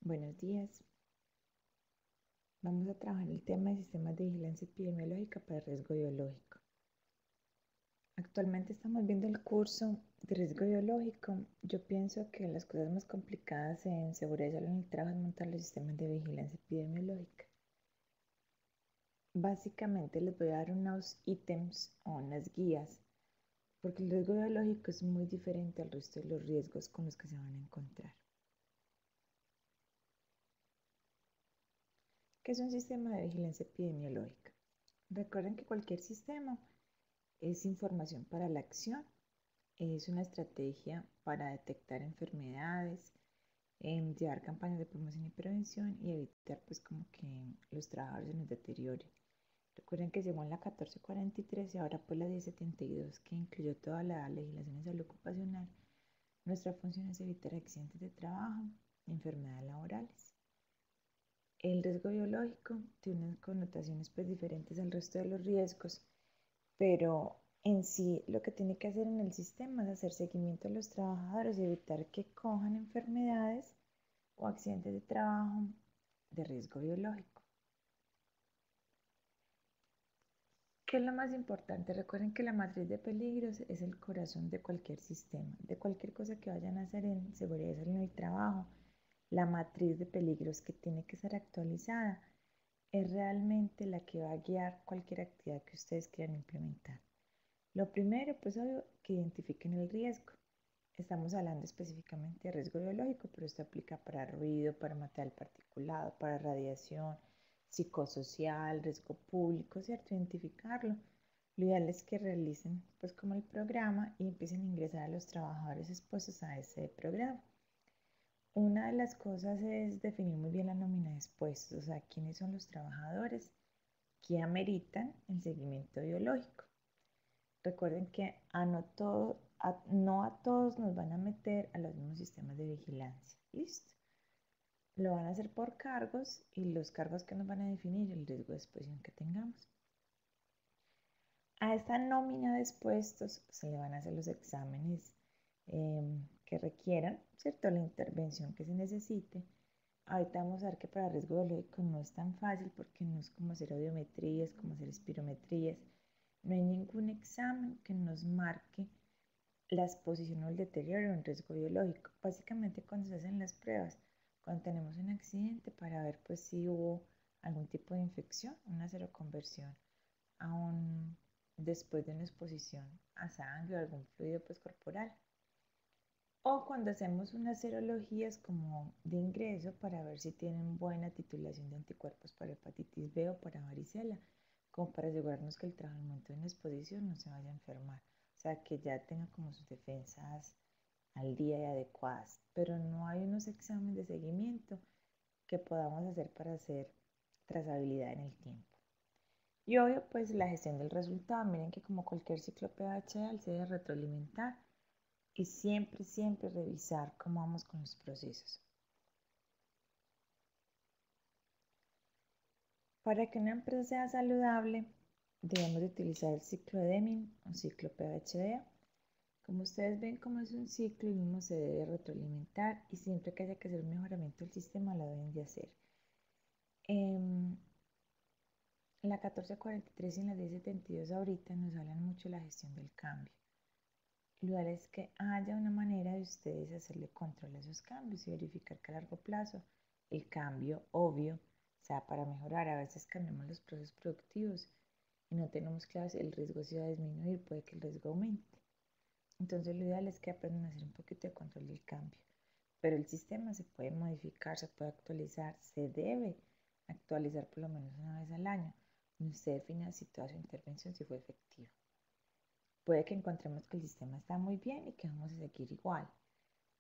Buenos días. Vamos a trabajar el tema de sistemas de vigilancia epidemiológica para riesgo biológico. Actualmente estamos viendo el curso de riesgo biológico. Yo pienso que las cosas más complicadas en seguridad y salud en el trabajo es montar los sistemas de vigilancia epidemiológica. Básicamente les voy a dar unos ítems o unas guías, porque el riesgo biológico es muy diferente al resto de los riesgos con los que se van a encontrar. ¿Qué es un sistema de vigilancia epidemiológica? Recuerden que cualquier sistema es información para la acción, es una estrategia para detectar enfermedades, llevar campañas de promoción y prevención y evitar pues como que los trabajadores se nos deterioren. Recuerden que según la 1443 y ahora pues la 1072 que incluyó toda la legislación de salud ocupacional, nuestra función es evitar accidentes de trabajo y enfermedades laborales. El riesgo biológico tiene unas connotaciones pues diferentes al resto de los riesgos, pero en sí lo que tiene que hacer en el sistema es hacer seguimiento a los trabajadores y evitar que cojan enfermedades o accidentes de trabajo de riesgo biológico. ¿Qué es lo más importante? Recuerden que la matriz de peligros es el corazón de cualquier sistema, de cualquier cosa que vayan a hacer en seguridad y salud en el trabajo. La matriz de peligros que tiene que ser actualizada es realmente la que va a guiar cualquier actividad que ustedes quieran implementar. Lo primero, pues obvio, que identifiquen el riesgo. Estamos hablando específicamente de riesgo biológico, pero esto aplica para ruido, para material particulado, para radiación, psicosocial, riesgo público, ¿cierto? Identificarlo. Lo ideal es que realicen pues como el programa y empiecen a ingresar a los trabajadores expuestos a ese programa. Una de las cosas es definir muy bien la nómina de expuestos, o sea, quiénes son los trabajadores que ameritan el seguimiento biológico. Recuerden que no a todos nos van a meter a los mismos sistemas de vigilancia. ¿Listo? Lo van a hacer por cargos y los cargos que nos van a definir el riesgo de exposición que tengamos. A esta nómina de expuestos se le van a hacer los exámenes que requieran, ¿cierto? La intervención que se necesite. Ahorita vamos a ver que para riesgo biológico no es tan fácil porque no es como hacer audiometrías, como hacer espirometrías. No hay ningún examen que nos marque la exposición o el deterioro en riesgo biológico. Básicamente cuando se hacen las pruebas, cuando tenemos un accidente para ver pues si hubo algún tipo de infección, una seroconversión aún después de una exposición a sangre o algún fluido pues corporal. O cuando hacemos unas serologías como de ingreso para ver si tienen buena titulación de anticuerpos para hepatitis B o para varicela, como para asegurarnos que el trabajo al momento de una exposición no se vaya a enfermar. O sea, que ya tenga como sus defensas al día y adecuadas. Pero no hay unos exámenes de seguimiento que podamos hacer para hacer trazabilidad en el tiempo. Y obvio, pues la gestión del resultado. Miren que como cualquier ciclo PHL se debe retroalimentar y siempre, siempre revisar cómo vamos con los procesos. Para que una empresa sea saludable, debemos de utilizar el ciclo de Deming o ciclo PHD. Como ustedes ven, como es un ciclo, el mismo se debe retroalimentar y siempre que haya que hacer un mejoramiento del sistema, lo deben de hacer. En la 1443 y en la 1072 ahorita nos hablan mucho de la gestión del cambio. Lo ideal es que haya una manera de ustedes hacerle control a esos cambios y verificar que a largo plazo el cambio obvio sea para mejorar. A veces cambiamos los procesos productivos y no tenemos claro si el riesgo se va a disminuir, puede que el riesgo aumente. Entonces lo ideal es que aprendan a hacer un poquito de control del cambio. Pero el sistema se puede modificar, se puede actualizar, se debe actualizar por lo menos una vez al año, donde usted defina si toda su intervención si fue efectiva. Puede que encontremos que el sistema está muy bien y que vamos a seguir igual.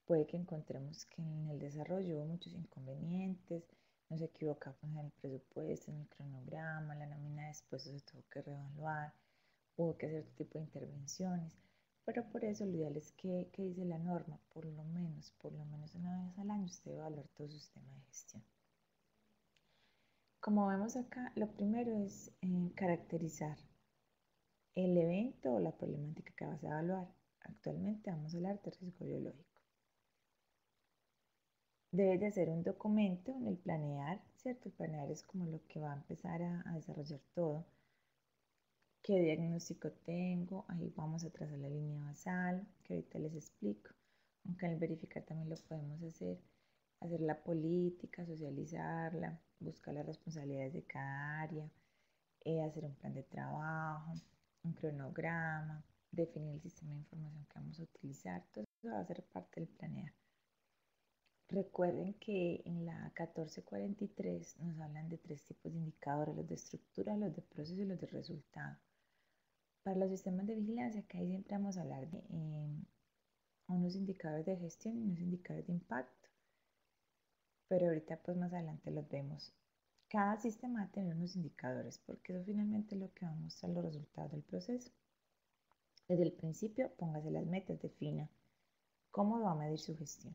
Puede que encontremos que en el desarrollo hubo muchos inconvenientes, nos equivocamos en el presupuesto, en el cronograma, la nómina de expuestos se tuvo que reevaluar, hubo que hacer otro tipo de intervenciones, pero por eso lo ideal es que dice la norma, por lo menos una vez al año usted debe evaluar todo su sistema de gestión. Como vemos acá, lo primero es caracterizar el evento o la problemática que vas a evaluar. Actualmente vamos a hablar de riesgo biológico. debes de hacer un documento en el planear, ¿cierto? El planear es como lo que va a empezar a desarrollar todo. ¿Qué diagnóstico tengo? Ahí vamos a trazar la línea basal, que ahorita les explico. Aunque al verificar también lo podemos hacer la política, socializarla, buscar las responsabilidades de cada área, hacer un plan de trabajo, un cronograma, definir el sistema de información que vamos a utilizar. Todo eso va a ser parte del planear. Recuerden que en la 1443 nos hablan de tres tipos de indicadores: los de estructura, los de proceso y los de resultado. Para los sistemas de vigilancia, que ahí siempre vamos a hablar de unos indicadores de gestión y unos indicadores de impacto, pero ahorita pues más adelante los vemos. Cada sistema va a tener unos indicadores, porque eso finalmente es lo que va a mostrar los resultados del proceso. Desde el principio, póngase las metas, defina cómo va a medir su gestión.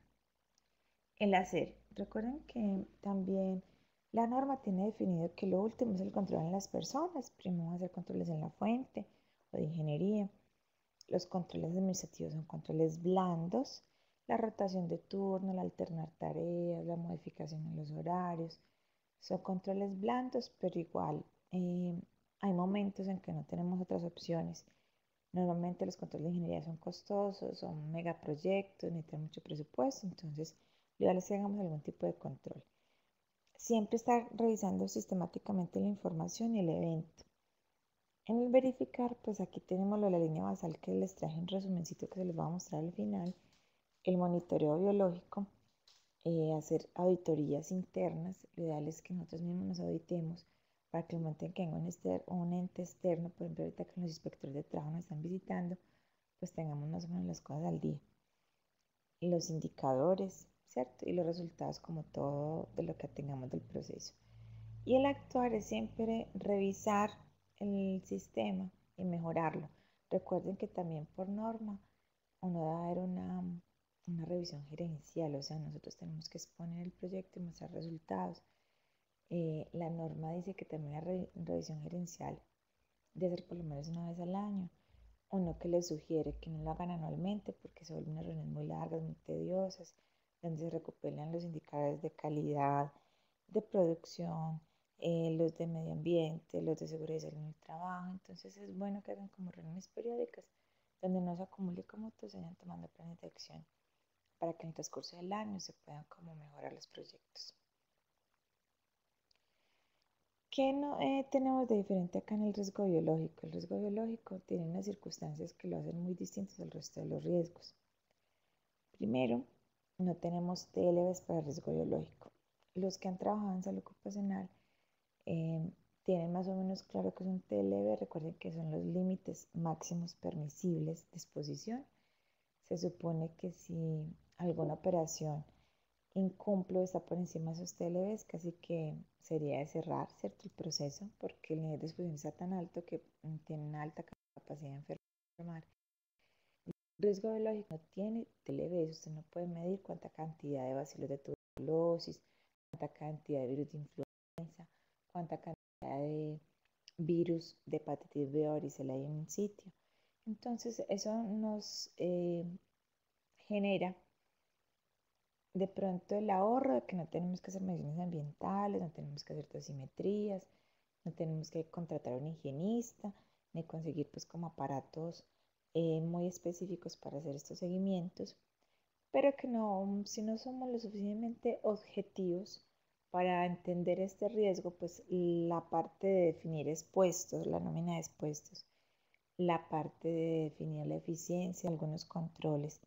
El hacer. Recuerden que también la norma tiene definido que lo último es el control en las personas. Primero va a hacer controles en la fuente o de ingeniería. Los controles administrativos son controles blandos. La rotación de turno, el alternar tareas, la modificación en los horarios. Son controles blandos, pero igual hay momentos en que no tenemos otras opciones. Normalmente los controles de ingeniería son costosos, son megaproyectos, necesitan mucho presupuesto, entonces lo ideal es que hagamos algún tipo de control. Siempre estar revisando sistemáticamente la información y el evento. En el verificar, pues aquí tenemos la línea basal que les traje un resumencito que se les va a mostrar al final. El monitoreo biológico, hacer auditorías internas. Lo ideal es que nosotros mismos nos auditemos para que el momento en que venga un ente externo, por ejemplo ahorita que los inspectores de trabajo nos están visitando, pues tengamos más o menos las cosas al día. Y los indicadores, ¿cierto? Y los resultados como todo de lo que tengamos del proceso. Y el actuar es siempre revisar el sistema y mejorarlo. Recuerden que también por norma uno debe haber una revisión gerencial, o sea, nosotros tenemos que exponer el proyecto y mostrar resultados. La norma dice que también la revisión gerencial debe ser por lo menos una vez al año. Uno que les sugiere que no lo hagan anualmente porque se vuelven reuniones muy largas, muy tediosas, donde se recopilan los indicadores de calidad, de producción, los de medio ambiente, los de seguridad y salud en el trabajo. Entonces es bueno que hagan como reuniones periódicas donde no se acumule como todos vayan tomando planes de acción para que en el transcurso del año se puedan como mejorar los proyectos. ¿Qué no, tenemos de diferente acá en el riesgo biológico? El riesgo biológico tiene unas circunstancias que lo hacen muy distintos al resto de los riesgos. Primero, no tenemos TLVs para riesgo biológico. Los que han trabajado en salud ocupacional tienen más o menos claro que es un TLV. Recuerden que son los límites máximos permisibles de exposición. Se supone que si alguna operación incumple o está por encima de esos TLVs, casi que sería de cerrar, ¿cierto? El proceso, porque el nivel de exposición está tan alto que tiene una alta capacidad de enfermar. El riesgo biológico no tiene TLVs, usted no puede medir cuánta cantidad de bacilos de tuberculosis, cuánta cantidad de virus de influenza, cuánta cantidad de virus de hepatitis B o varicela hay en un sitio. Entonces, eso nos genera de pronto el ahorro de que no tenemos que hacer mediciones ambientales, no tenemos que hacer dosimetrías, no tenemos que contratar a un higienista, ni conseguir pues como aparatos muy específicos para hacer estos seguimientos, pero que no, si no somos lo suficientemente objetivos para entender este riesgo, pues la parte de definir expuestos, la nómina de expuestos, la parte de definir la eficiencia, algunos controles,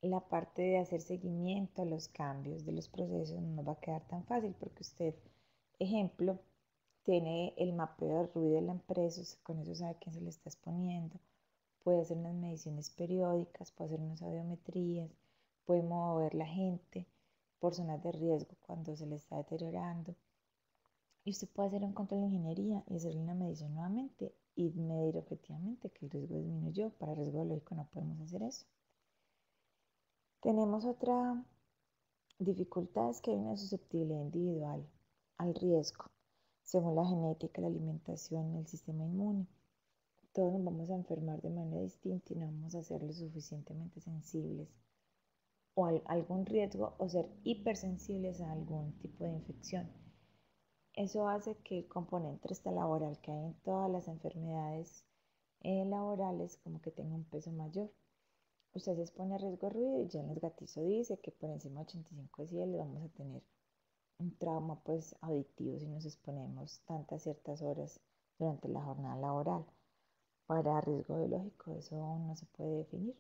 la parte de hacer seguimiento a los cambios de los procesos no nos va a quedar tan fácil porque usted, ejemplo, tiene el mapeo de ruido de la empresa, con eso sabe quién se le está exponiendo, puede hacer unas mediciones periódicas, puede hacer unas audiometrías, puede mover la gente por zonas de riesgo cuando se le está deteriorando. Y usted puede hacer un control de ingeniería y hacerle una medición nuevamente y medir objetivamente que el riesgo disminuyó. Para riesgo biológico no podemos hacer eso. Tenemos otra dificultad, es que hay una susceptibilidad individual al riesgo, según la genética, la alimentación y el sistema inmune. Todos nos vamos a enfermar de manera distinta y no vamos a ser lo suficientemente sensibles o algún riesgo o ser hipersensibles a algún tipo de infección. Eso hace que el componente extralaboral que hay en todas las enfermedades laborales como que tenga un peso mayor. Usted se expone a riesgo de ruido y ya en el gatizo dice que por encima de 85 decibeles vamos a tener un trauma pues auditivo si nos exponemos tantas ciertas horas durante la jornada laboral. Para riesgo biológico eso no se puede definir.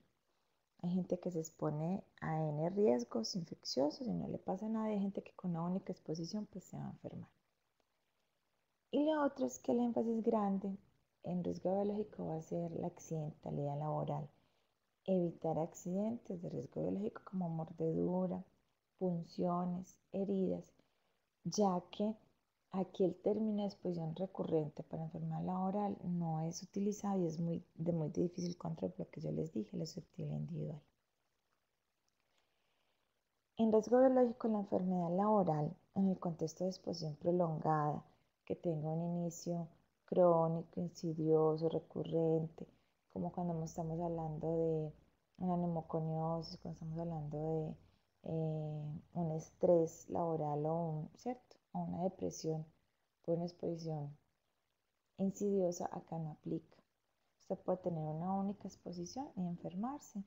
Hay gente que se expone a N riesgos infecciosos y no le pasa nada. Hay gente que con una única exposición pues se va a enfermar. Y lo otro es que el énfasis grande en riesgo biológico va a ser la accidentalidad laboral. Evitar accidentes de riesgo biológico como mordedura, punciones, heridas, ya que aquí el término de exposición recurrente para enfermedad laboral no es utilizado y es de muy difícil control, por lo que yo les dije, la susceptibilidad individual. En riesgo biológico, la enfermedad laboral, en el contexto de exposición prolongada, que tenga un inicio crónico, insidioso, recurrente, como cuando estamos hablando de una neumoconiosis, cuando estamos hablando de un estrés laboral ¿cierto? O una depresión por una exposición insidiosa, acá no aplica. Usted puede tener una única exposición y enfermarse.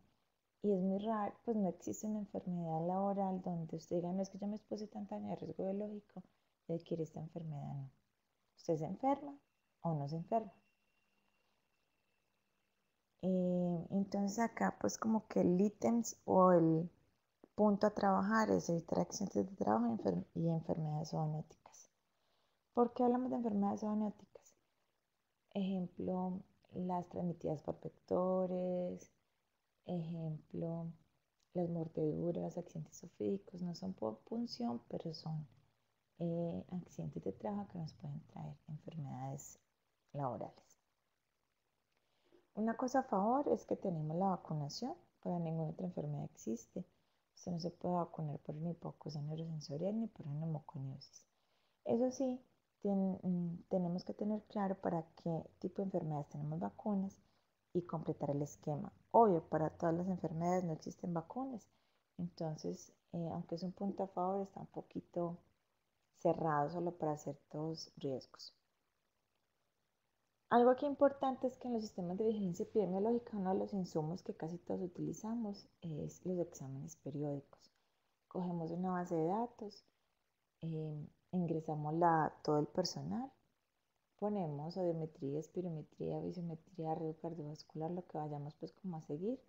Y es muy raro, pues no existe una enfermedad laboral donde usted diga, no es que yo me expuse tanta años de riesgo biológico y adquiere esta enfermedad, no. Usted se enferma o no se enferma. Entonces acá pues como que el ítems o el punto a trabajar es evitar accidentes de trabajo y enfermedades zoonóticas. ¿Por qué hablamos de enfermedades zoonóticas? Ejemplo, las transmitidas por vectores, ejemplo, las mordeduras, accidentes sofídicos, no son por punción, pero son accidentes de trabajo que nos pueden traer enfermedades laborales. Una cosa a favor es que tenemos la vacunación, para ninguna otra enfermedad existe. Usted no se puede vacunar por una hipoacusia neurosensorial ni por una neumoconiosis. Eso sí, tenemos que tener claro para qué tipo de enfermedades tenemos vacunas y completar el esquema. Obvio, para todas las enfermedades no existen vacunas, entonces, aunque es un punto a favor, está un poquito cerrado solo para ciertos riesgos. Algo aquí importante es que en los sistemas de vigilancia epidemiológica uno de los insumos que casi todos utilizamos es los exámenes periódicos. Cogemos una base de datos, ingresamos todo el personal, ponemos audiometría, espirometría, visometría, red cardiovascular, lo que vayamos pues como a seguir,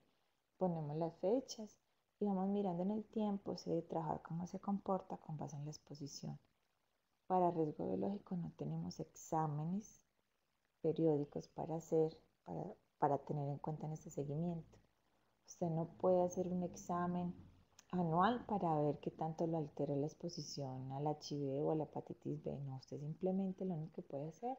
ponemos las fechas y vamos mirando en el tiempo ese de trabajar cómo se comporta con base en la exposición. Para riesgo biológico no tenemos exámenes periódicos para hacer, para tener en cuenta en este seguimiento. Usted no puede hacer un examen anual para ver qué tanto lo altera la exposición al HIV o a la hepatitis B. No, usted simplemente lo único que puede hacer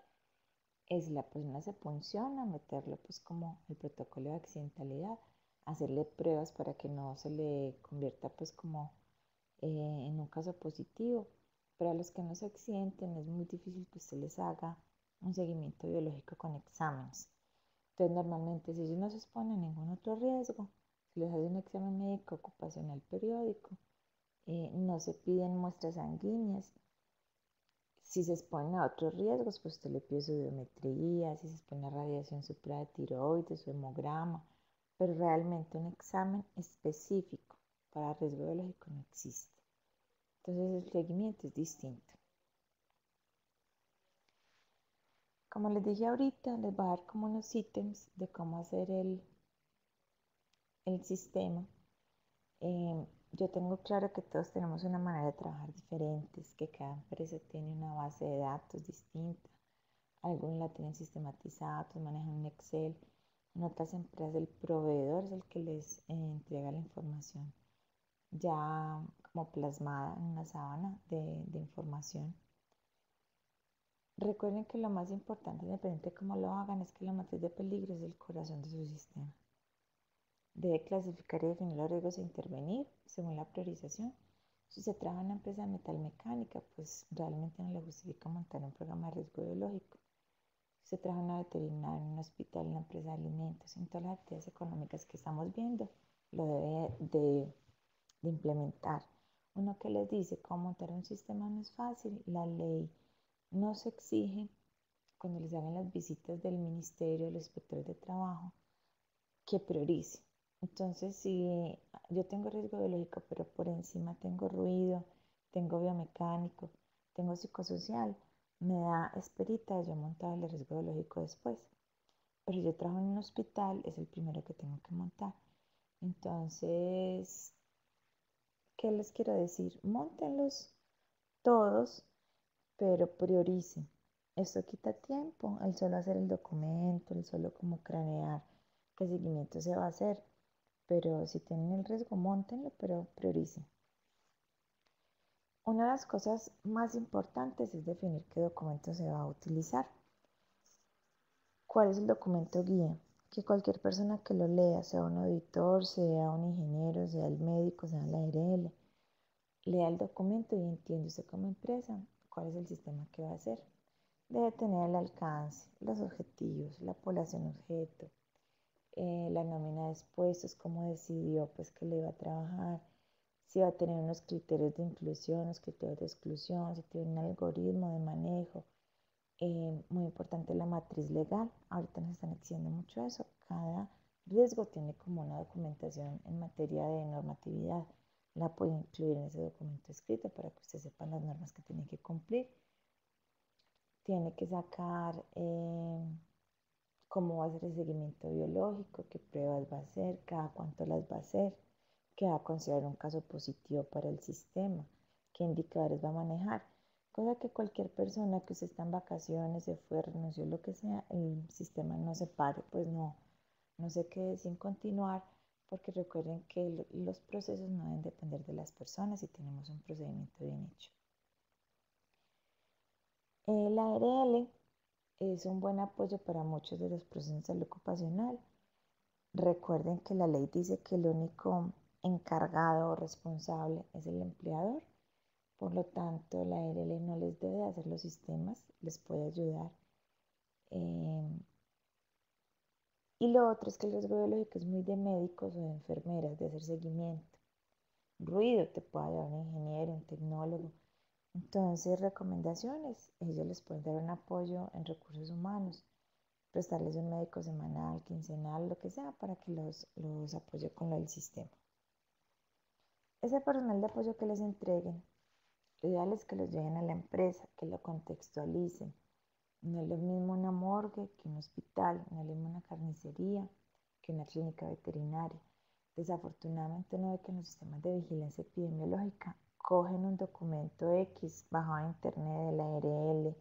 es si la persona se funciona, meterlo pues como el protocolo de accidentalidad, hacerle pruebas para que no se le convierta pues como en un caso positivo. Pero a los que no se accidenten es muy difícil que usted les haga un seguimiento biológico con exámenes. Entonces normalmente si ellos no se exponen a ningún otro riesgo, se les hace un examen médico ocupacional periódico, no se piden muestras sanguíneas. Si se exponen a otros riesgos, pues usted le pide su biometría, si se expone a radiación supra de tiroides, su hemograma, pero realmente un examen específico para riesgo biológico no existe. Entonces el seguimiento es distinto. Como les dije ahorita, les voy a dar como unos ítems de cómo hacer el sistema. Yo tengo claro que todos tenemos una manera de trabajar diferentes, que cada empresa tiene una base de datos distinta. Algunos la tienen sistematizada, otros manejan un Excel. En otras empresas el proveedor es el que les entrega la información ya como plasmada en una sábana de información. Recuerden que lo más importante, independiente de cómo lo hagan, es que la matriz de peligro es el corazón de su sistema. Debe clasificar y definir los riesgos a intervenir según la priorización. Si se trabaja en una empresa de metalmecánica, pues realmente no le justifica montar un programa de riesgo biológico. Si se trabaja en una veterinaria, en un hospital, en una empresa de alimentos, en todas las actividades económicas que estamos viendo, lo debe de de implementar. Uno que les dice cómo montar un sistema no es fácil, la ley nos exige cuando les hagan las visitas del ministerio, de los inspectores de trabajo, que priorice. Entonces, si yo tengo riesgo biológico, pero por encima tengo ruido, tengo biomecánico, tengo psicosocial, me da esperita de yo montar el riesgo biológico después. Pero yo trabajo en un hospital, es el primero que tengo que montar. Entonces, ¿qué les quiero decir? Móntenlos todos, pero prioricen. Esto quita tiempo, el solo hacer el documento, el solo como cranear qué seguimiento se va a hacer. Pero si tienen el riesgo, móntenlo, pero prioricen. Una de las cosas más importantes es definir qué documento se va a utilizar. ¿Cuál es el documento guía? Que cualquier persona que lo lea, sea un auditor, sea un ingeniero, sea el médico, sea la ARL, lea el documento y entiende usted como empresa cuál es el sistema que va a hacer. Debe tener el alcance, los objetivos, la población objeto, la nómina de expuestos, cómo decidió pues que le iba a trabajar, si va a tener unos criterios de inclusión, unos criterios de exclusión, si tiene un algoritmo de manejo. Muy importante la matriz legal. Ahorita nos están exigiendo mucho eso. Cada riesgo tiene como una documentación en materia de normatividad. La puede incluir en ese documento escrito para que usted sepa las normas que tiene que cumplir. Tiene que sacar cómo va a ser el seguimiento biológico, qué pruebas va a hacer, cada cuánto las va a hacer, qué va a considerar un caso positivo para el sistema, qué indicadores va a manejar. Cosa que cualquier persona que usted está en vacaciones, se fue, renunció, lo que sea, el sistema no se pare, pues no se quede sin continuar, porque recuerden que los procesos no deben depender de las personas si tenemos un procedimiento bien hecho. La ARL es un buen apoyo para muchos de los procesos de salud ocupacional. Recuerden que la ley dice que el único encargado o responsable es el empleador. Por lo tanto, la ARL no les debe hacer los sistemas, les puede ayudar. Y lo otro es que el riesgo biológico es muy de médicos o de enfermeras, de hacer seguimiento. Ruido te puede ayudar un ingeniero, un tecnólogo. Entonces, recomendaciones. Ellos les pueden dar un apoyo en recursos humanos, prestarles un médico semanal, quincenal, lo que sea, para que los apoye con el sistema. Ese personal de apoyo que les entreguen, lo ideal es que los lleven a la empresa, que lo contextualicen. No es lo mismo una morgue que un hospital, no es lo mismo una carnicería que una clínica veterinaria. Desafortunadamente uno ve que en los sistemas de vigilancia epidemiológica cogen un documento X bajado a internet de la ARL,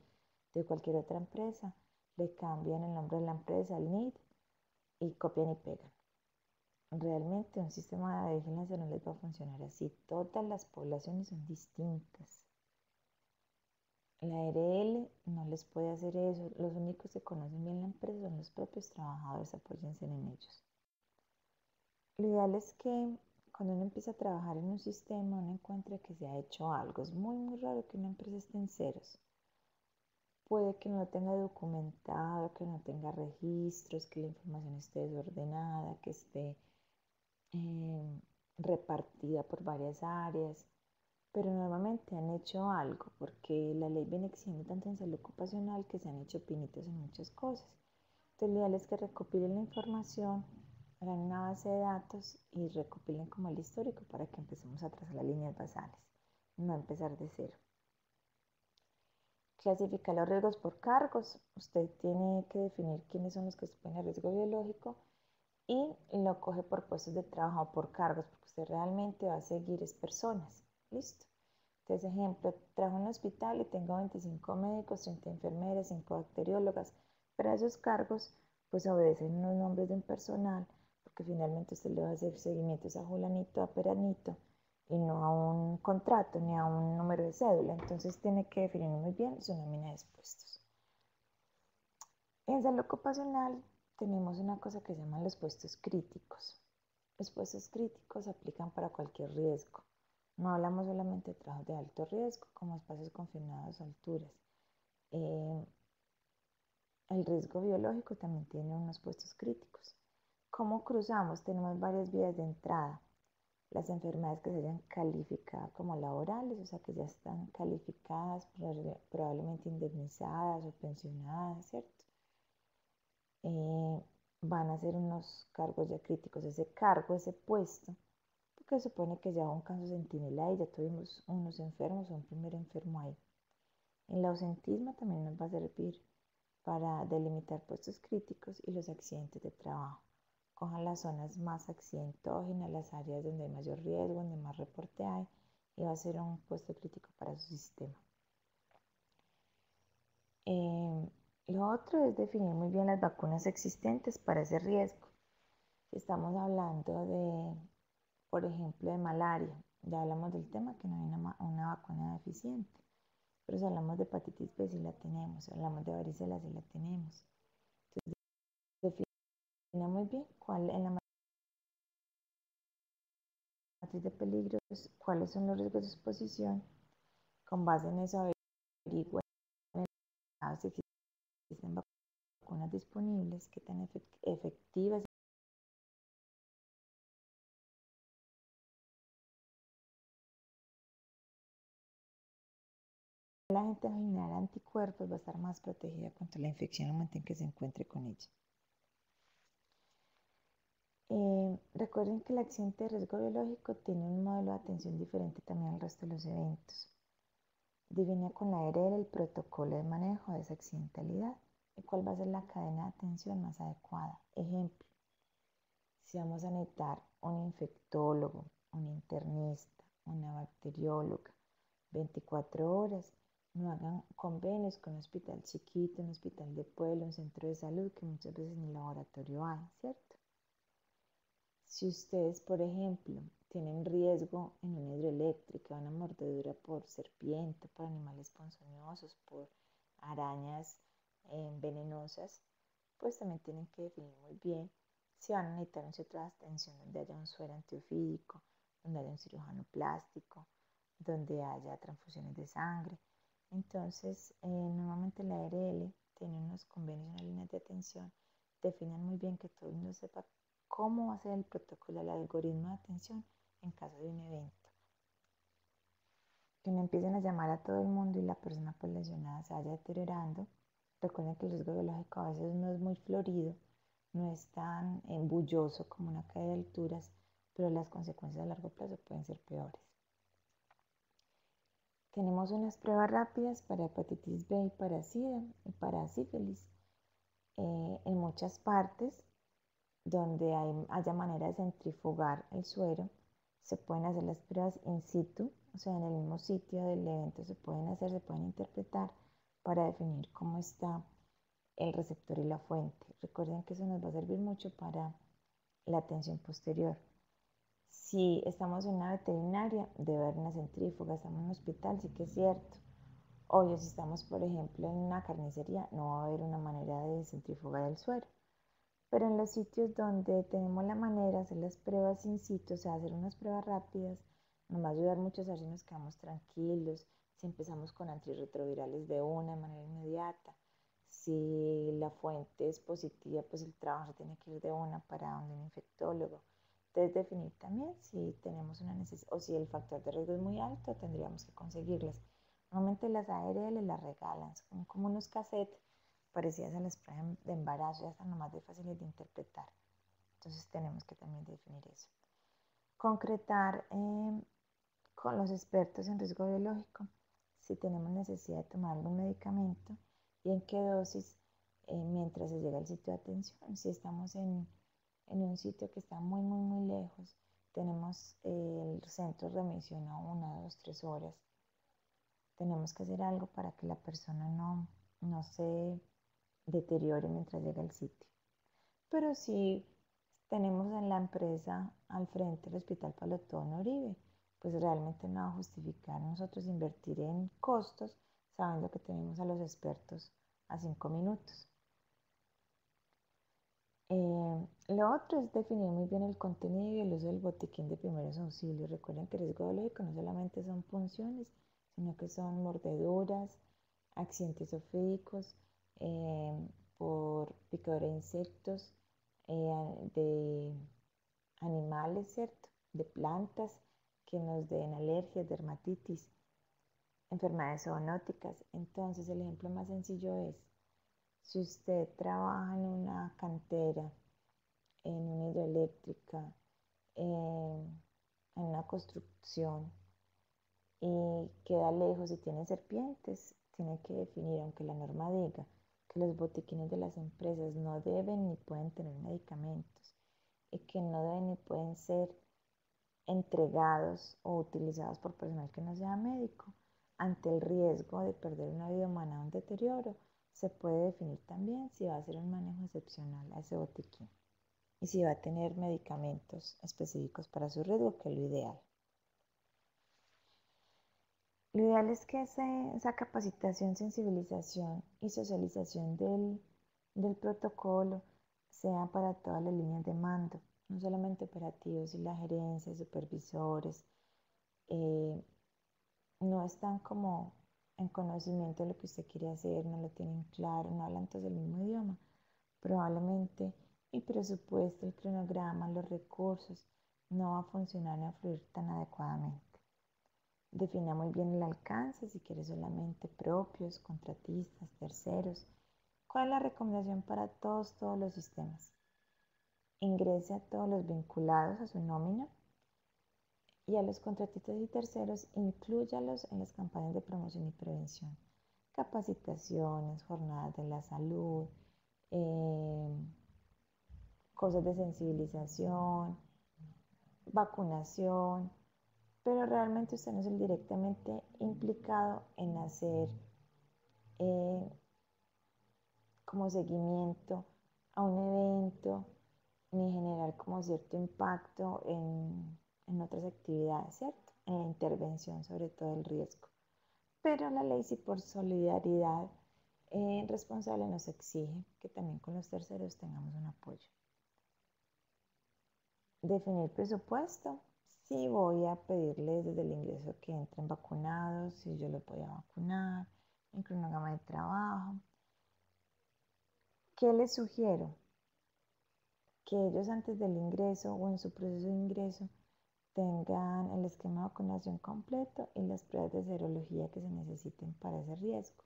de cualquier otra empresa, le cambian el nombre de la empresa, al NID, y copian y pegan. Realmente un sistema de vigilancia no les va a funcionar así. Todas las poblaciones son distintas. La ARL no les puede hacer eso. Los únicos que conocen bien la empresa son los propios trabajadores. Apóyense en ellos. Lo ideal es que cuando uno empieza a trabajar en un sistema, uno encuentre que se ha hecho algo. Es muy raro que una empresa esté en ceros. Puede que no tenga documentado, que no tenga registros, que la información esté desordenada, que esté eh, repartida por varias áreas, pero normalmente han hecho algo, porque la ley viene exigiendo tanto en salud ocupacional que se han hecho pinitos en muchas cosas. Entonces, lo ideal es que recopilen la información, hagan una base de datos y recopilen como el histórico para que empecemos a trazar las líneas basales, no empezar de cero. Clasificar los riesgos por cargos. Usted tiene que definir quiénes son los que exponen el riesgo biológico y lo coge por puestos de trabajo o por cargos, porque usted realmente va a seguir es personas. ¿Listo? Entonces, ejemplo, trabajo en un hospital y tengo 25 médicos, 30 enfermeras, 5 bacteriólogas, pero esos cargos pues obedecen los nombres de un personal, porque finalmente usted le va a hacer seguimientos a Julanito, a Peranito, y no a un contrato ni a un número de cédula. Entonces tiene que definir muy bien su nómina de expuestos. En salud ocupacional tenemos una cosa que se llaman los puestos críticos. Los puestos críticos aplican para cualquier riesgo. No hablamos solamente de trabajos de alto riesgo, como espacios confinados a alturas. Eh, el riesgo biológico también tiene unos puestos críticos. ¿Cómo cruzamos? Tenemos varias vías de entrada. Las enfermedades que se hayan calificado como laborales, o sea, que ya están calificadas, probablemente indemnizadas o pensionadas, ¿cierto? Van a ser unos cargos ya críticos. Ese cargo, ese puesto, porque se supone que ya hubo un caso centinela y ya tuvimos unos enfermos o un primer enfermo ahí. El ausentismo también nos va a servir para delimitar puestos críticos y los accidentes de trabajo. Cojan las zonas más accidentógenas, las áreas donde hay mayor riesgo, donde más reporte hay, y va a ser un puesto crítico para su sistema. Lo otro es definir muy bien las vacunas existentes para ese riesgo. Si estamos hablando de, por ejemplo, de malaria, ya hablamos del tema que no hay una vacuna eficiente, pero si hablamos de hepatitis B sí la tenemos, si hablamos de varicela sí la tenemos. Entonces, define muy bien cuál en la matriz de peligros, cuáles son los riesgos de exposición. Con base en eso averigua si existen vacunas disponibles, qué tan efectivas. La gente va a generar anticuerpos, va a estar más protegida contra la infección al momento en que se encuentre con ella. Recuerden que el accidente de riesgo biológico tiene un modelo de atención diferente también al resto de los eventos. Divina con la ARL el protocolo de manejo de esa accidentalidad y cuál va a ser la cadena de atención más adecuada. Ejemplo, si vamos a necesitar un infectólogo, un internista, una bacterióloga, 24 horas, no hagan convenios con un hospital chiquito, un hospital de pueblo, un centro de salud que muchas veces ni laboratorio hay, ¿cierto? Si ustedes, por ejemplo, tienen riesgo en una hidroeléctrica, una mordedura por serpiente, por animales ponzoñosos, por arañas venenosas, pues también tienen que definir muy bien si van a necesitar un centro de atención donde haya un suero antiofídico, donde haya un cirujano plástico, donde haya transfusiones de sangre. Entonces, normalmente la ARL tiene unos convenios, unas líneas de atención, definan muy bien que todo el mundo sepa cómo va a ser el protocolo, el algoritmo de atención en caso de un evento. Que no empiecen a llamar a todo el mundo y la persona pues lesionada se vaya deteriorando. Recuerden que el riesgo biológico a veces no es muy florido, no es tan bulloso como una caída de alturas, pero las consecuencias a largo plazo pueden ser peores. Tenemos unas pruebas rápidas para hepatitis B y para SIDA y para sífilis en muchas partes donde haya manera de centrifugar el suero, se pueden hacer las pruebas in situ, o sea, en el mismo sitio del evento se pueden hacer, se pueden interpretar para definir cómo está el receptor y la fuente. Recuerden que eso nos va a servir mucho para la atención posterior. Si estamos en una veterinaria, debe haber una centrífuga, estamos en un hospital, sí que es cierto. Obvio, si estamos, por ejemplo, en una carnicería, no va a haber una manera de centrifugar el suero. Pero en los sitios donde tenemos la manera de hacer las pruebas in situ, o sea, hacer unas pruebas rápidas, nos va a ayudar mucho a saber si nos quedamos tranquilos, si empezamos con antirretrovirales de manera inmediata. Si la fuente es positiva, pues el trabajo tiene que ir de una para donde un infectólogo. Entonces, definir también si tenemos una necesidad o si el factor de riesgo es muy alto, tendríamos que conseguirlas. Normalmente las ARL las regalan, son como unos cassettes parecidas a las pruebas de embarazo, ya están nomás de fáciles de interpretar. Entonces tenemos que también definir eso. Concretar con los expertos en riesgo biológico si tenemos necesidad de tomar algún medicamento y en qué dosis mientras se llega al sitio de atención. Si estamos en un sitio que está muy, muy, muy lejos, tenemos el centro de remisión a 1, 2, 3 horas. Tenemos que hacer algo para que la persona no se deteriore mientras llega al sitio. Pero si tenemos en la empresa al frente el Hospital Palotón Uribe, pues realmente no va a justificar nosotros invertir en costos sabiendo que tenemos a los expertos a 5 minutos. Lo otro es definir muy bien el contenido y el uso del botiquín de primeros auxilios. Recuerden que el riesgo biológico no solamente son punciones, sino que son mordeduras, accidentes ofídicos, por picadura de insectos, de animales, ¿cierto? de plantas que nos den alergias, dermatitis, enfermedades zoonóticas. Entonces, el ejemplo más sencillo es, si usted trabaja en una cantera, en una hidroeléctrica, en una construcción y queda lejos y tiene serpientes, tiene que definir, aunque la norma diga que los botiquines de las empresas no deben ni pueden tener medicamentos y que no deben ni pueden ser entregados o utilizados por personal que no sea médico, ante el riesgo de perder una vida humana o un deterioro, se puede definir también si va a ser un manejo excepcional a ese botiquín y si va a tener medicamentos específicos para su riesgo, que es lo ideal. Lo ideal es que esa capacitación, sensibilización y socialización del protocolo sea para todas las líneas de mando, no solamente operativos y la gerencia, supervisores, no están como en conocimiento de lo que usted quiere hacer, no lo tienen claro, no hablan todos el mismo idioma. Probablemente el presupuesto, el cronograma, los recursos no va a funcionar ni a fluir tan adecuadamente. Defina muy bien el alcance, si quiere solamente propios, contratistas, terceros. ¿Cuál es la recomendación para todos los sistemas? Ingrese a todos los vinculados a su nómina y a los contratistas y terceros, inclúyalos en las campañas de promoción y prevención. Capacitaciones, jornadas de la salud, cosas de sensibilización, vacunación, pero realmente usted no es el directamente implicado en hacer como seguimiento a un evento ni generar como cierto impacto en otras actividades, ¿cierto? En la intervención sobre todo el riesgo. Pero la ley sí por solidaridad responsable nos exige que también con los terceros tengamos un apoyo. Definir presupuesto. Si voy a pedirles desde el ingreso que entren vacunados, si yo los voy a vacunar, en cronograma de trabajo. ¿Qué les sugiero? Que ellos antes del ingreso o en su proceso de ingreso tengan el esquema de vacunación completo y las pruebas de serología que se necesiten para ese riesgo.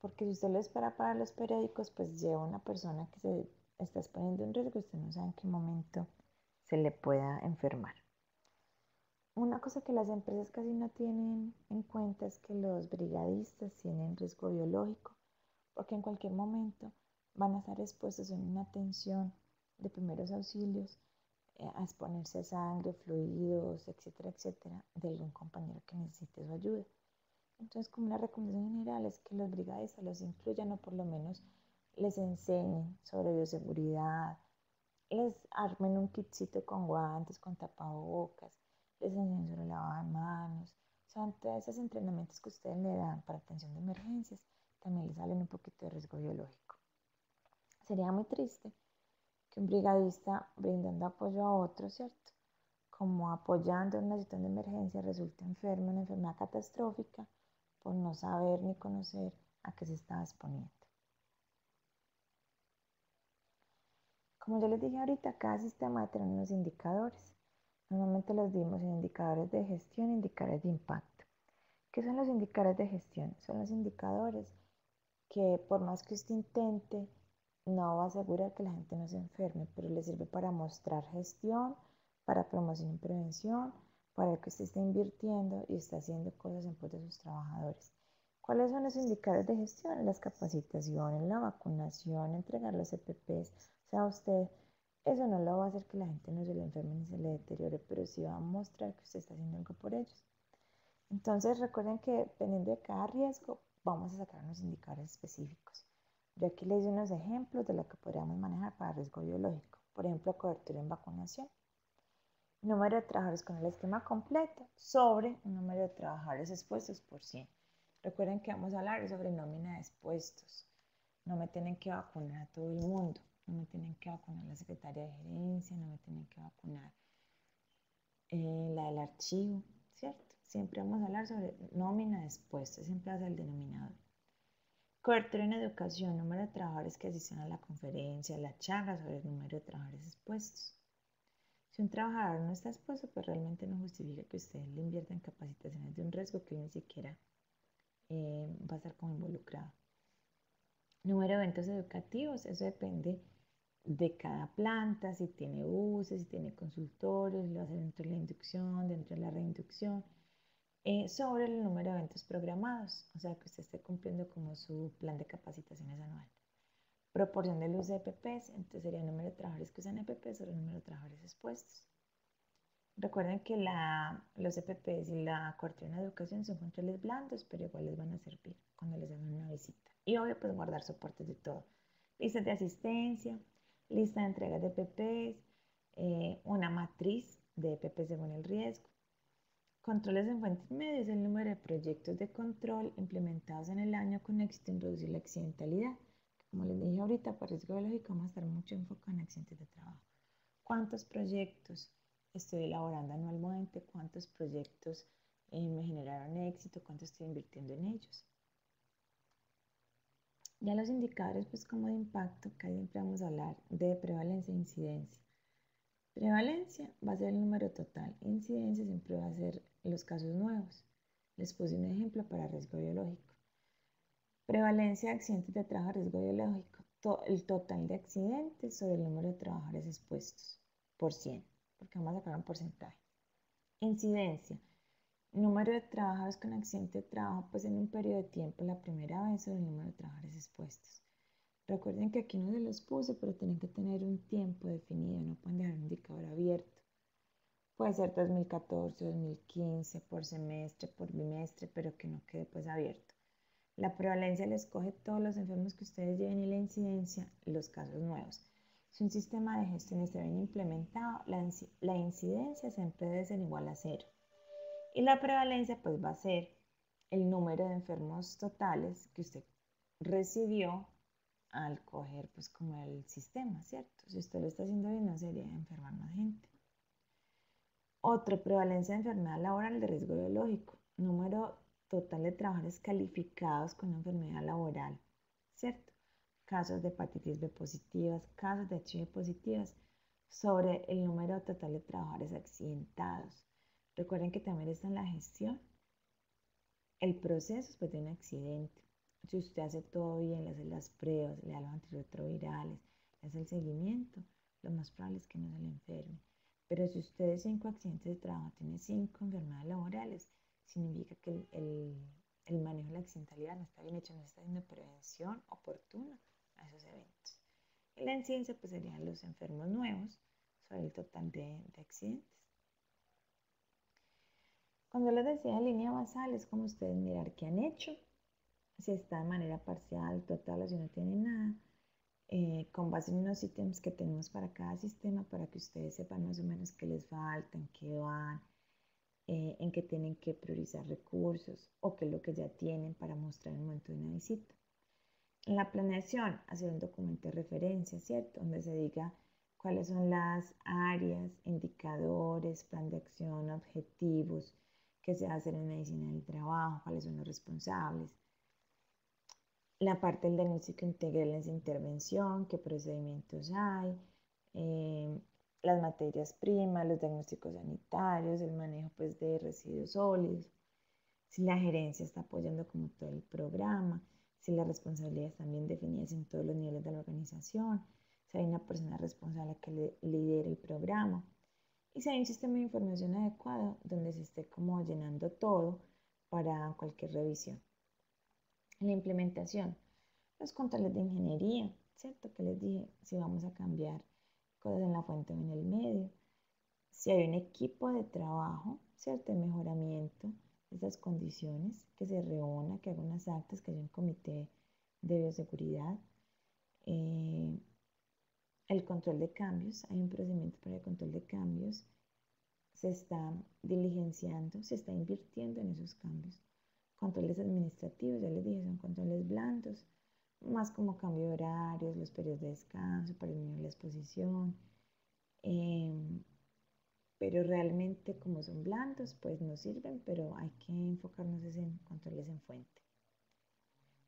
Porque si usted lo espera para los periódicos, pues lleva una persona que se está exponiendo en riesgo, usted no sabe en qué momento se le pueda enfermar. Una cosa que las empresas casi no tienen en cuenta es que los brigadistas tienen riesgo biológico, porque en cualquier momento van a estar expuestos en una atención de primeros auxilios, a exponerse a sangre, fluidos, etcétera, etcétera, de algún compañero que necesite su ayuda. Entonces, como una recomendación general es que los brigadistas los incluyan o por lo menos les enseñen sobre bioseguridad, les armen un kitcito con guantes, con tapabocas, les enseñen sobre lavado de manos. O sea, todos esos entrenamientos que ustedes le dan para atención de emergencias también les salen un poquito de riesgo biológico. Sería muy triste que un brigadista brindando apoyo a otro, ¿cierto? Como apoyando en una situación de emergencia, resulta enfermo, una enfermedad catastrófica, por no saber ni conocer a qué se estaba exponiendo. Como yo les dije ahorita, cada sistema debe tener unos indicadores. Normalmente los dimos en indicadores de gestión e indicadores de impacto. ¿Qué son los indicadores de gestión? Son los indicadores que por más que usted intente, no va a asegurar que la gente no se enferme, pero le sirve para mostrar gestión, para promoción y prevención, para que usted está invirtiendo y está haciendo cosas en pos de sus trabajadores. ¿Cuáles son los indicadores de gestión? Las capacitaciones, la vacunación, entregar los EPPs. O sea, usted, eso no lo va a hacer que la gente no se le enferme ni se le deteriore, pero sí va a mostrar que usted está haciendo algo por ellos. Entonces recuerden que dependiendo de cada riesgo vamos a sacar unos indicadores específicos. Yo aquí les doy unos ejemplos de lo que podríamos manejar para riesgo biológico. Por ejemplo, cobertura en vacunación. Número de trabajadores con el esquema completo sobre un número de trabajadores expuestos por 100. Recuerden que vamos a hablar sobre nómina de expuestos. No me tienen que vacunar a todo el mundo. No me tienen que vacunar la secretaria de gerencia, no me tienen que vacunar la del archivo, ¿cierto? Siempre vamos a hablar sobre nómina de expuestos, siempre va a ser el denominador. Cobertura en educación, número de trabajadores que asisten a la conferencia, la charla sobre el número de trabajadores expuestos. Si un trabajador no está expuesto, pues realmente no justifica que usted le invierta en capacitaciones de un riesgo que él ni siquiera va a estar como involucrado. Número de eventos educativos, eso depende de cada planta, si tiene buses, si tiene consultorios, lo hace dentro de la inducción, dentro de la reinducción, sobre el número de eventos programados, o sea que usted esté cumpliendo como su plan de capacitaciones anual. Proporción del uso de EPPs, entonces sería el número de trabajadores que usan EPPs sobre el número de trabajadores expuestos. Recuerden que los EPPs y la cobertura en educación son controles blandos, pero igual les van a servir cuando les hagan una visita. Y obvio, pues guardar soportes de todo. Listas de asistencia, lista de entregas de EPPs, una matriz de EPPs según el riesgo. Controles en fuentes medias, el número de proyectos de control implementados en el año con éxito en reducir la accidentalidad. Como les dije ahorita, por riesgo biológico vamos a estar mucho enfocado en accidentes de trabajo. ¿Cuántos proyectos estoy elaborando anualmente? ¿Cuántos proyectos me generaron éxito? ¿Cuánto estoy invirtiendo en ellos? Ya los indicadores, pues como de impacto, que siempre vamos a hablar de prevalencia e incidencia. Prevalencia va a ser el número total, incidencia siempre va a ser los casos nuevos. Les puse un ejemplo para riesgo biológico. Prevalencia de accidentes de trabajo, riesgo biológico, el total de accidentes sobre el número de trabajadores expuestos por 100, porque vamos a sacar un porcentaje. Incidencia, número de trabajadores con accidente de trabajo, pues en un periodo de tiempo la primera vez sobre el número de trabajadores expuestos. Recuerden que aquí no se los puse, pero tienen que tener un tiempo definido, no pueden dejar un indicador abierto. Puede ser 2014, 2015, por semestre, por bimestre, pero que no quede pues abierto. La prevalencia les coge todos los enfermos que ustedes lleven y la incidencia, los casos nuevos. Si un sistema de gestión está bien implementado, la incidencia siempre debe ser igual a 0. Y la prevalencia pues va a ser el número de enfermos totales que usted recibió al coger pues como el sistema, ¿cierto? Si usted lo está haciendo bien, no sería enfermar más gente. Otro, prevalencia de enfermedad laboral de riesgo biológico. Número total de trabajadores calificados con una enfermedad laboral, ¿cierto? Casos de hepatitis B positivas, casos de HIV positivas, sobre el número total de trabajadores accidentados. Recuerden que también está en la gestión el proceso después de un accidente. Si usted hace todo bien, le hace las pruebas, le da los antirretrovirales, le hace el seguimiento, lo más probable es que no se le enferme. Pero si usted de 5 accidentes de trabajo tiene 5 enfermedades laborales, significa que el manejo de la accidentalidad no está bien hecho, no está haciendo prevención oportuna a esos eventos. Y la incidencia pues serían los enfermos nuevos sobre el total de accidentes. Cuando les decía en línea basal, es como ustedes mirar qué han hecho, si está de manera parcial, total o si no tienen nada, con base en unos ítems que tenemos para cada sistema para que ustedes sepan más o menos qué les falta, en qué van, en qué tienen que priorizar recursos o qué es lo que ya tienen para mostrar en el momento de una visita. En la planeación, hacer un documento de referencia, ¿cierto? Donde se diga cuáles son las áreas, indicadores, plan de acción, objetivos que se hacen en medicina del trabajo, cuáles son los responsables. La parte del diagnóstico integral en esa intervención, qué procedimientos hay, las materias primas, los diagnósticos sanitarios, el manejo pues, de residuos sólidos, si la gerencia está apoyando como todo el programa, si las responsabilidades están bien definidas en todos los niveles de la organización, si hay una persona responsable que lidere el programa y si hay un sistema de información adecuado donde se esté como llenando todo para cualquier revisión. La implementación, los controles de ingeniería, ¿cierto? Que les dije, si vamos a cambiar cosas en la fuente o en el medio, si hay un equipo de trabajo, ¿cierto? De mejoramiento de esas condiciones, que se reúna, que haga unas actas, que haya un comité de bioseguridad. El control de cambios, hay un procedimiento para el control de cambios, se está diligenciando, se está invirtiendo en esos cambios. Controles administrativos, ya les dije, son controles blandos, más como cambio de horarios, los periodos de descanso para disminuir la exposición. Pero realmente como son blandos, pues no sirven, pero hay que enfocarnos en controles en fuente.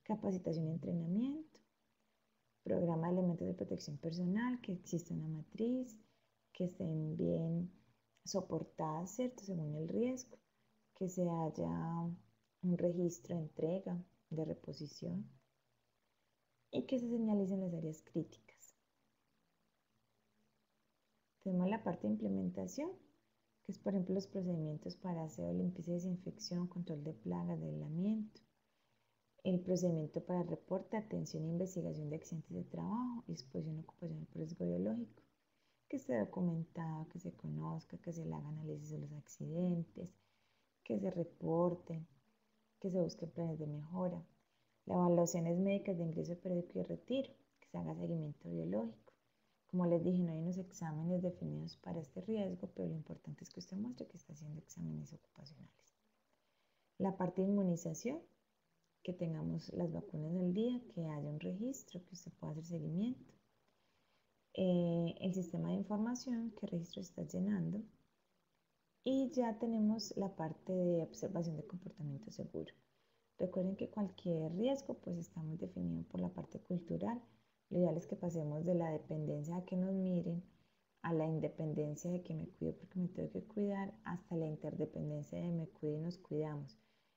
Capacitación y entrenamiento, programa de elementos de protección personal, que existe una matriz, que estén bien soportadas, ¿cierto? Según el riesgo, que se haya un registro de entrega, de reposición y que se señalicen las áreas críticas. Tenemos la parte de implementación, que es por ejemplo los procedimientos para aseo, limpieza y desinfección, control de plagas, de aislamiento, el procedimiento para reporte, atención e investigación de accidentes de trabajo y exposición ocupacional por riesgo biológico, que esté documentado, que se conozca, que se le haga análisis de los accidentes, que se reporten, que se busquen planes de mejora, las evaluaciones médicas de ingreso periódico y retiro, que se haga seguimiento biológico. Como les dije, no hay unos exámenes definidos para este riesgo, pero lo importante es que usted muestre que está haciendo exámenes ocupacionales. La parte de inmunización, que tengamos las vacunas al día, que haya un registro, que usted pueda hacer seguimiento. El sistema de información, qué registro está llenando. Y ya tenemos la parte de observación de comportamiento seguro. Recuerden que cualquier riesgo pues está muy definido por la parte cultural. Lo ideal es que pasemos de la dependencia a que nos miren a la independencia de que me cuido porque me tengo que cuidar hasta la interdependencia de me cuido y nos cuidamos.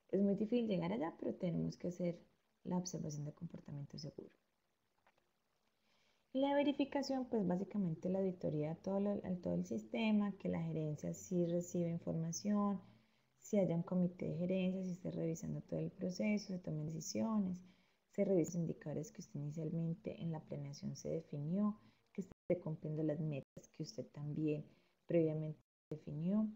Es muy difícil llegar allá, pero tenemos que hacer la observación de comportamiento seguro. Y la verificación, pues básicamente la auditoría a todo el sistema, que la gerencia sí recibe información, si haya un comité de gerencia, si esté revisando todo el proceso, se tomen decisiones, se revisen los indicadores que usted inicialmente en la planeación se definió, que esté cumpliendo las metas que usted también previamente definió,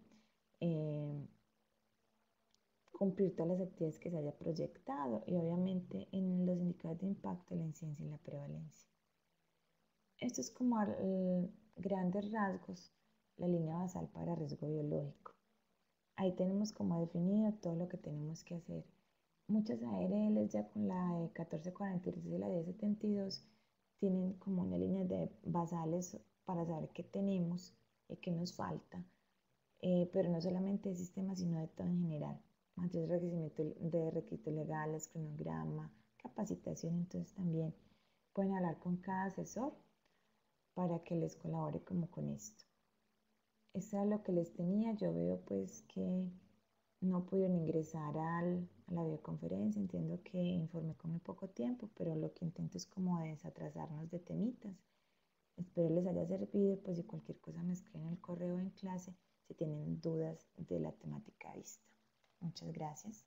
cumplir todas las actividades que se haya proyectado y obviamente en los indicadores de impacto, la incidencia y la prevalencia. Esto es como a grandes rasgos la línea basal para riesgo biológico. Ahí tenemos como definido todo lo que tenemos que hacer. Muchas ARLs ya con la 1443 y la 1072 tienen como una línea de basales para saber qué tenemos y qué nos falta, pero no solamente de sistema, sino de todo en general. Entonces, requisitos legales, cronograma, capacitación, entonces también pueden hablar con cada asesor para que les colabore como con esto. Eso es lo que les tenía. Yo veo pues que no pudieron ingresar a la videoconferencia. Entiendo que informé con muy poco tiempo, pero lo que intento es como desatrasarnos de temitas. Espero les haya servido, pues si cualquier cosa me escriben en el correo en clase si tienen dudas de la temática vista. Muchas gracias.